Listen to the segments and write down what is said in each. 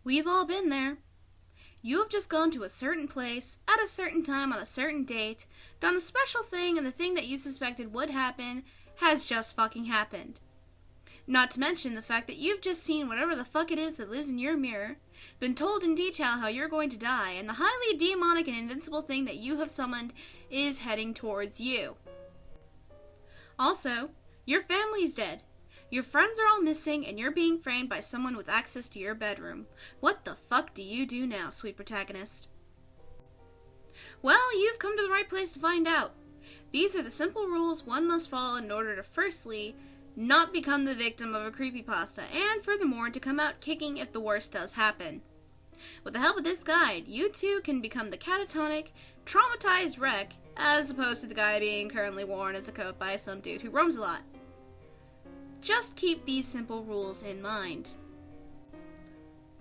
We've all been there. You have just gone to a certain place, at a certain time, on a certain date, done a special thing, and the thing that you suspected would happen has just fucking happened. Not to mention the fact that you've just seen whatever the fuck it is that lives in your mirror, been told in detail how you're going to die, and the highly demonic and invincible thing that you have summoned is heading towards you. Also, your family's dead. Your friends are all missing, and you're being framed by someone with access to your bedroom. What the fuck do you do now, sweet protagonist? Well, you've come to the right place to find out. These are the simple rules one must follow in order to, firstly, not become the victim of a creepypasta, and furthermore, to come out kicking if the worst does happen. With the help of this guide, you too can become the catatonic, traumatized wreck, as opposed to the guy being currently worn as a coat by some dude who roams a lot. Just keep these simple rules in mind.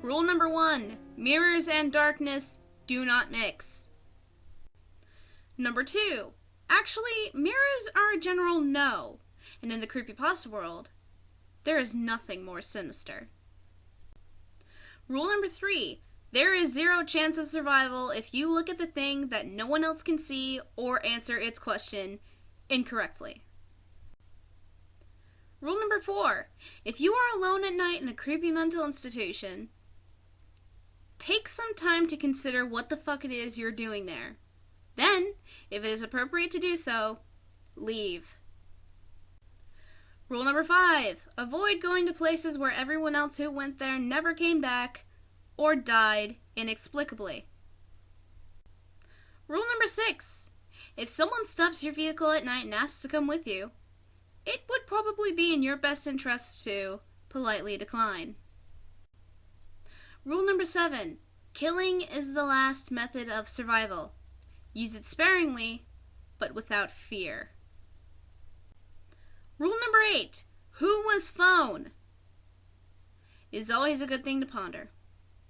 Rule number 1, mirrors and darkness do not mix. Number 2, actually, mirrors are a general no, and in the creepypasta world, there is nothing more sinister. Rule number 3, there is 0 chance of survival if you look at the thing that no one else can see or answer its question incorrectly. Rule number 4, if you are alone at night in a creepy mental institution, take some time to consider what the fuck it is you're doing there. Then, if it is appropriate to do so, leave. Rule number 5, avoid going to places where everyone else who went there never came back or died inexplicably. Rule number 6, if someone stops your vehicle at night and asks to come with you, it would probably be in your best interest to politely decline. Rule number 7, killing is the last method of survival. Use it sparingly, but without fear. Rule number 8, who was phone? Is always a good thing to ponder.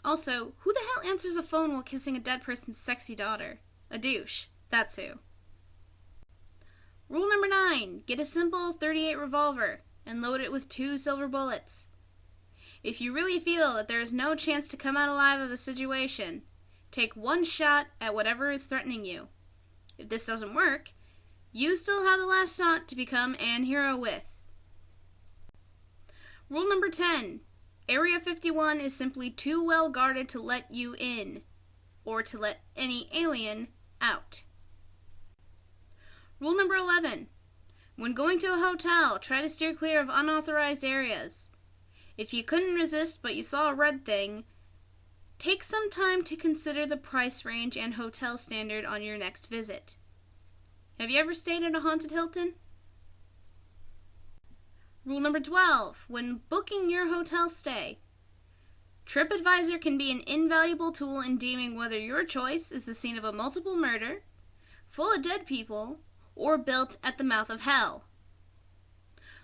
Also, who the hell answers a phone while kissing a dead person's sexy daughter? A douche. That's who. Rule number 9, get a simple .38 revolver and load it with 2 silver bullets. If you really feel that there is no chance to come out alive of a situation, take 1 shot at whatever is threatening you. If this doesn't work, you still have the last shot to become an hero with. Rule number 10, Area 51 is simply too well guarded to let you in, or to let any alien out. Rule number 11, when going to a hotel, try to steer clear of unauthorized areas. If you couldn't resist but you saw a red thing, take some time to consider the price range and hotel standard on your next visit. Have you ever stayed at a haunted Hilton? Rule number 12, when booking your hotel stay, TripAdvisor can be an invaluable tool in deeming whether your choice is the scene of a multiple murder, full of dead people, or built at the mouth of hell.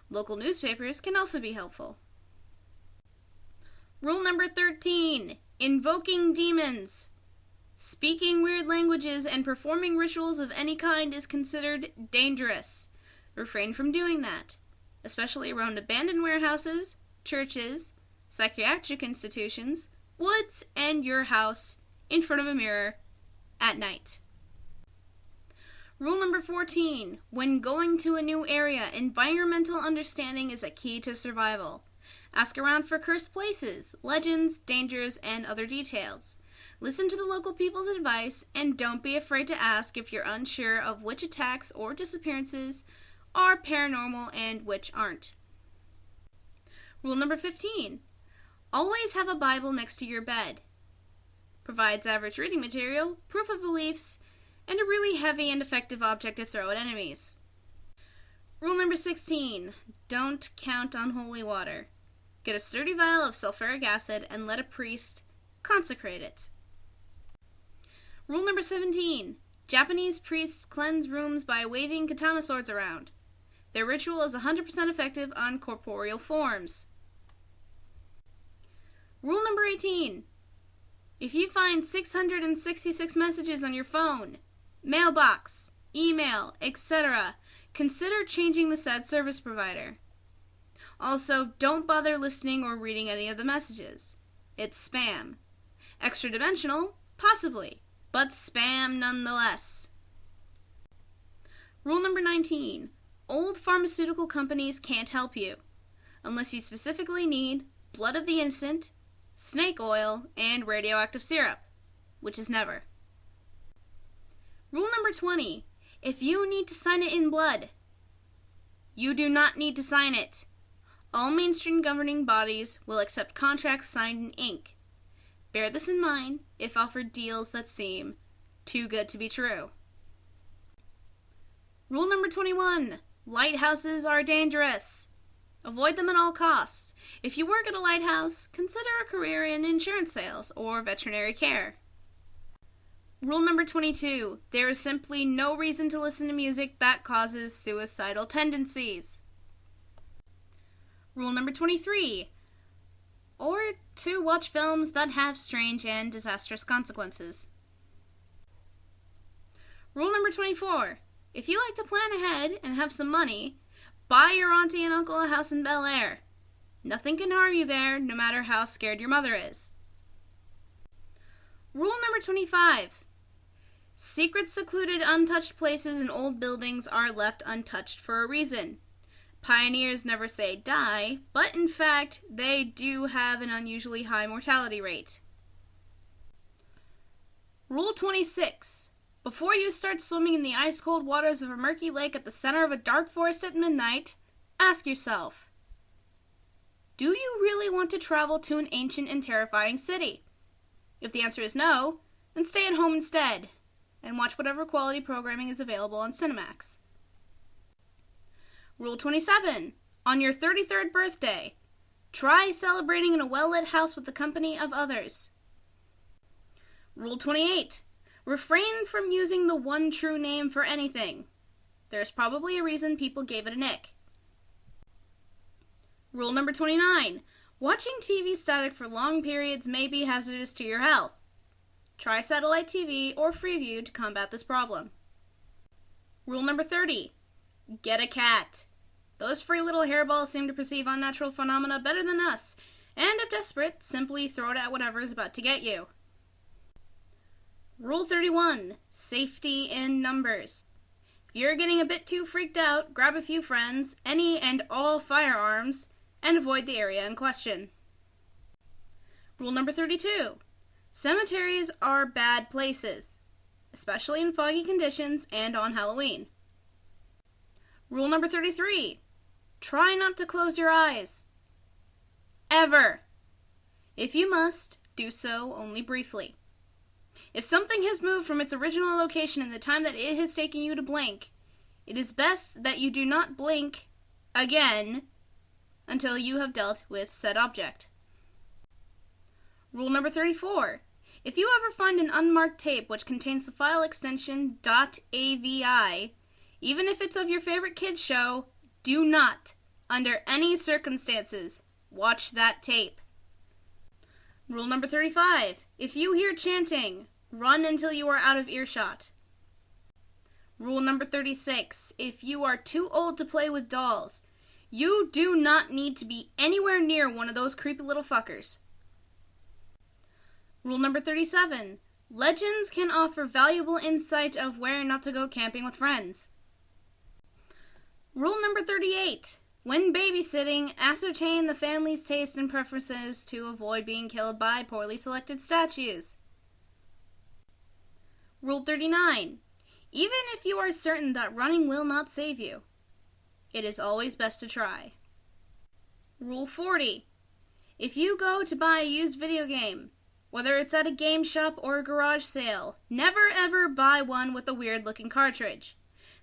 Local newspapers can also be helpful. Rule number 13, invoking demons. Speaking weird languages and performing rituals of any kind is considered dangerous. Refrain from doing that, especially around abandoned warehouses, churches, psychiatric institutions, woods, and your house in front of a mirror at night. Rule number 14, when going to a new area, environmental understanding is a key to survival. Ask around for cursed places, legends, dangers, and other details. Listen to the local people's advice, and don't be afraid to ask if you're unsure of which attacks or disappearances are paranormal and which aren't. Rule number 15, always have a Bible next to your bed. Provides average reading material, proof of beliefs, and a really heavy and effective object to throw at enemies. Rule number 16, don't count on holy water. Get a sturdy vial of sulfuric acid and let a priest consecrate it. Rule number 17, Japanese priests cleanse rooms by waving katana swords around. Their ritual is 100% effective on corporeal forms. Rule number 18, if you find 666 messages on your phone, mailbox, email, etc., consider changing the said service provider. Also, don't bother listening or reading any of the messages. It's spam. Extra-dimensional? Possibly, but spam nonetheless. Rule number 19. Old pharmaceutical companies can't help you, unless you specifically need blood of the innocent, snake oil, and radioactive syrup, which is never. Rule number 20. If you need to sign it in blood, you do not need to sign it. All mainstream governing bodies will accept contracts signed in ink. Bear this in mind if offered deals that seem too good to be true. Rule number 21. Lighthouses are dangerous. Avoid them at all costs. If you work at a lighthouse, consider a career in insurance sales or veterinary care. Rule number 22. There is simply no reason to listen to music that causes suicidal tendencies. Rule number 23. Or to watch films that have strange and disastrous consequences. Rule number 24. If you like to plan ahead and have some money, buy your auntie and uncle a house in Bel Air. Nothing can harm you there, no matter how scared your mother is. Rule number 25. Secret, secluded, untouched places and old buildings are left untouched for a reason. Pioneers never say die, but in fact, they do have an unusually high mortality rate. Rule 26. Before you start swimming in the ice-cold waters of a murky lake at the center of a dark forest at midnight, ask yourself, do you really want to travel to an ancient and terrifying city? If the answer is no, then stay at home instead, and watch whatever quality programming is available on Cinemax. Rule 27. On your 33rd birthday, try celebrating in a well-lit house with the company of others. Rule 28. Refrain from using the one true name for anything. There's probably a reason people gave it a nick. Rule number 29. Watching TV static for long periods may be hazardous to your health. Try satellite TV or Freeview to combat this problem. Rule number 30. Get a cat. Those free little hairballs seem to perceive unnatural phenomena better than us, and if desperate, simply throw it at whatever is about to get you. Rule 31. Safety in numbers. If you're getting a bit too freaked out, grab a few friends, any and all firearms, and avoid the area in question. Rule number 32. Cemeteries are bad places, especially in foggy conditions and on Halloween. Rule number 33. Try not to close your eyes. Ever. If you must, do so only briefly. If something has moved from its original location in the time that it has taken you to blink, it is best that you do not blink again until you have dealt with said object. Rule number 34. If you ever find an unmarked tape which contains the file extension .avi, even if it's of your favorite kids show, do not, under any circumstances, watch that tape. Rule number 35. If you hear chanting, run until you are out of earshot. Rule number 36. If you are too old to play with dolls, you do not need to be anywhere near one of those creepy little fuckers. Rule number 37. Legends can offer valuable insight of where not to go camping with friends. Rule number 38. When babysitting, ascertain the family's taste and preferences to avoid being killed by poorly selected statues. Rule 39. Even if you are certain that running will not save you, it is always best to try. Rule 40. If you go to buy a used video game, whether it's at a game shop or a garage sale, never ever buy one with a weird-looking cartridge.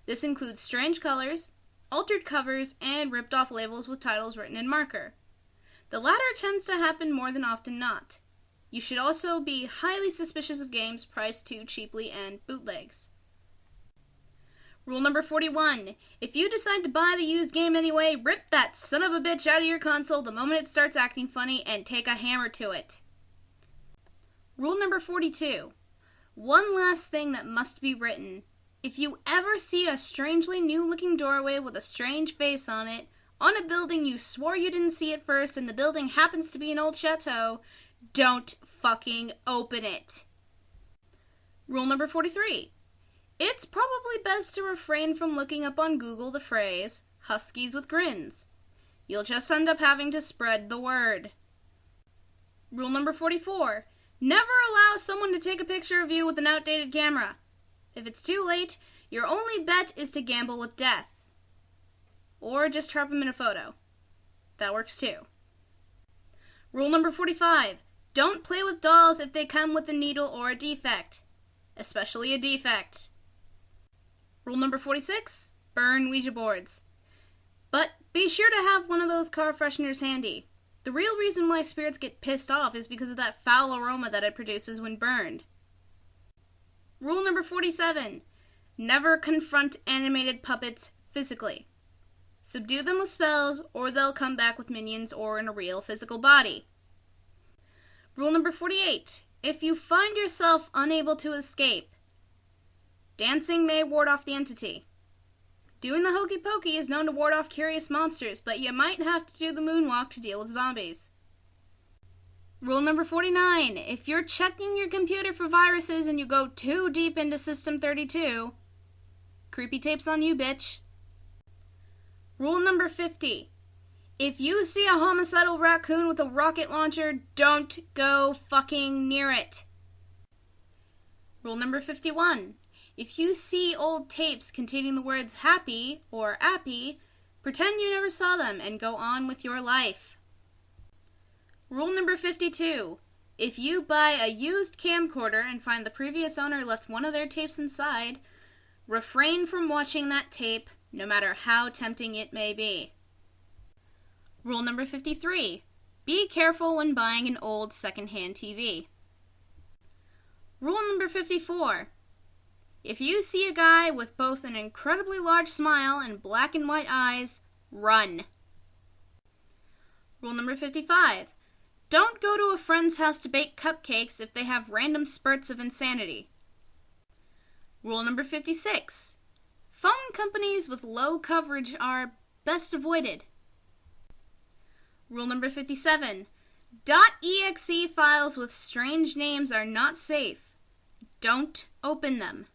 This includes strange colors, altered covers, and ripped-off labels with titles written in marker. The latter tends to happen more than often not. You should also be highly suspicious of games priced too cheaply and bootlegs. Rule number 41. If you decide to buy the used game anyway, rip that son of a bitch out of your console the moment it starts acting funny and take a hammer to it. Rule number 42. One last thing that must be written. If you ever see a strangely new-looking doorway with a strange face on it, on a building you swore you didn't see at first and the building happens to be an old chateau, don't fucking open it. Rule number 43. It's probably best to refrain from looking up on Google the phrase, Huskies with grins. You'll just end up having to spread the word. Rule number 44. Never allow someone to take a picture of you with an outdated camera. If it's too late, your only bet is to gamble with death. Or just trap them in a photo. That works too. Rule number 45. Don't play with dolls if they come with a needle or a defect. Especially a defect. Rule number 46. Burn Ouija boards. But be sure to have one of those car fresheners handy. The real reason why spirits get pissed off is because of that foul aroma that it produces when burned. Rule number 47. Never confront animated puppets physically. Subdue them with spells, or they'll come back with minions or in a real physical body. Rule number 48. If you find yourself unable to escape, dancing may ward off the entity. Doing the hokey pokey is known to ward off curious monsters, but you might have to do the moonwalk to deal with zombies. Rule number 49. If you're checking your computer for viruses and you go too deep into System 32, creepy tapes on you, bitch. Rule number 50. If you see a homicidal raccoon with a rocket launcher, don't go fucking near it. Rule number 51. If you see old tapes containing the words happy or appy, pretend you never saw them and go on with your life. Rule number 52. If you buy a used camcorder and find the previous owner left one of their tapes inside, refrain from watching that tape, no matter how tempting it may be. Rule number 53. Be careful when buying an old secondhand TV. Rule number 54. If you see a guy with both an incredibly large smile and black and white eyes, run. Rule number 55. Don't go to a friend's house to bake cupcakes if they have random spurts of insanity. Rule number 56. Phone companies with low coverage are best avoided. Rule number 57. .exe files with strange names are not safe. Don't open them.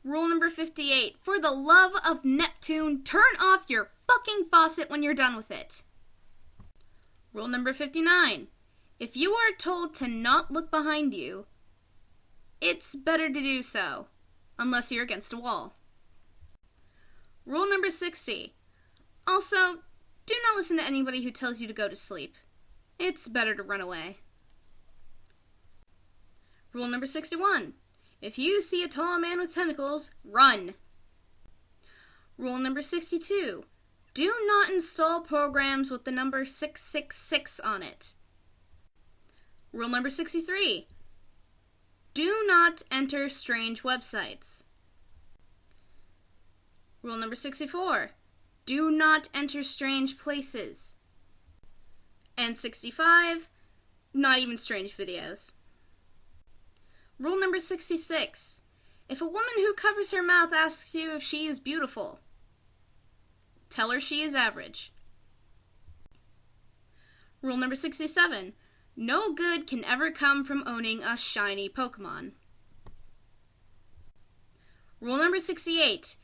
Rule number 58. For the love of Neptune, turn off your fucking faucet when you're done with it. Rule number 59. If you are told to not look behind you, it's better to do so, unless you're against a wall. Rule number 60. Also, do not listen to anybody who tells you to go to sleep. It's better to run away. Rule number 61. If you see a tall man with tentacles, run. Rule number 62. Do not install programs with the number 666 on it. Rule number 63. Do not enter strange websites. Rule number 64. Do not enter strange places. And 65. Not even strange videos. Rule number 66. If a woman who covers her mouth asks you if she is beautiful, tell her she is average. Rule number 67. No good can ever come from owning a shiny Pokemon. Rule number 68.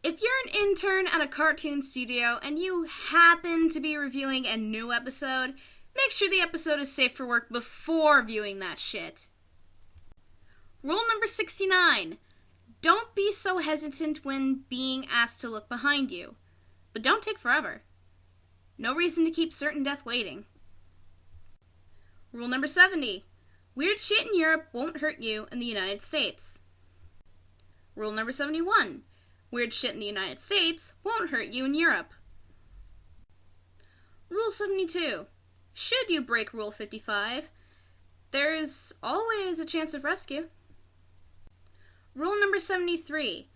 If you're an intern at a cartoon studio and you happen to be reviewing a new episode, make sure the episode is safe for work before viewing that shit. Rule number 69. Don't be so hesitant when being asked to look behind you. But don't take forever. No reason to keep certain death waiting. Rule number 70. Weird shit in Europe won't hurt you in the United States. Rule number 71. Weird shit in the United States won't hurt you in Europe. Rule 72. Should you break Rule 55, there's always a chance of rescue. Rule number 73.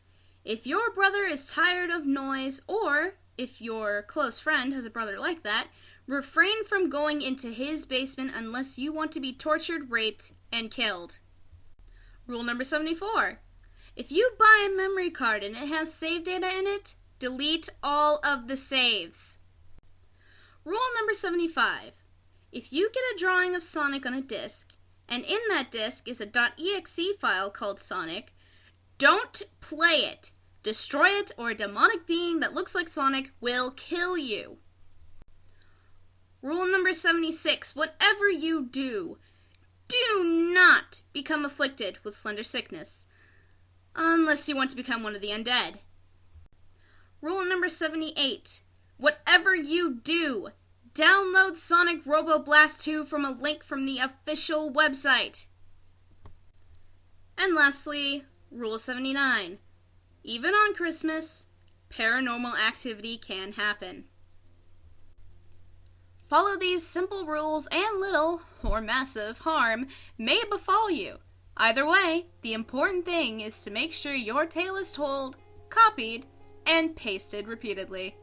If your brother is tired of noise, or if your close friend has a brother like that, refrain from going into his basement unless you want to be tortured, raped, and killed. Rule number 74. If you buy a memory card and it has save data in it, delete all of the saves. Rule number 75. If you get a drawing of Sonic on a disc, and in that disc is a .exe file called Sonic, don't play it. Destroy it, or a demonic being that looks like Sonic will kill you. Rule number 76. Whatever you do, do not become afflicted with slender sickness, unless you want to become one of the undead. Rule number 78. Whatever you do, download Sonic Robo Blast 2 from a link from the official website. And lastly, Rule 79. Even on Christmas, paranormal activity can happen. Follow these simple rules and little, or massive, harm may befall you. Either way, the important thing is to make sure your tale is told, copied, and pasted repeatedly.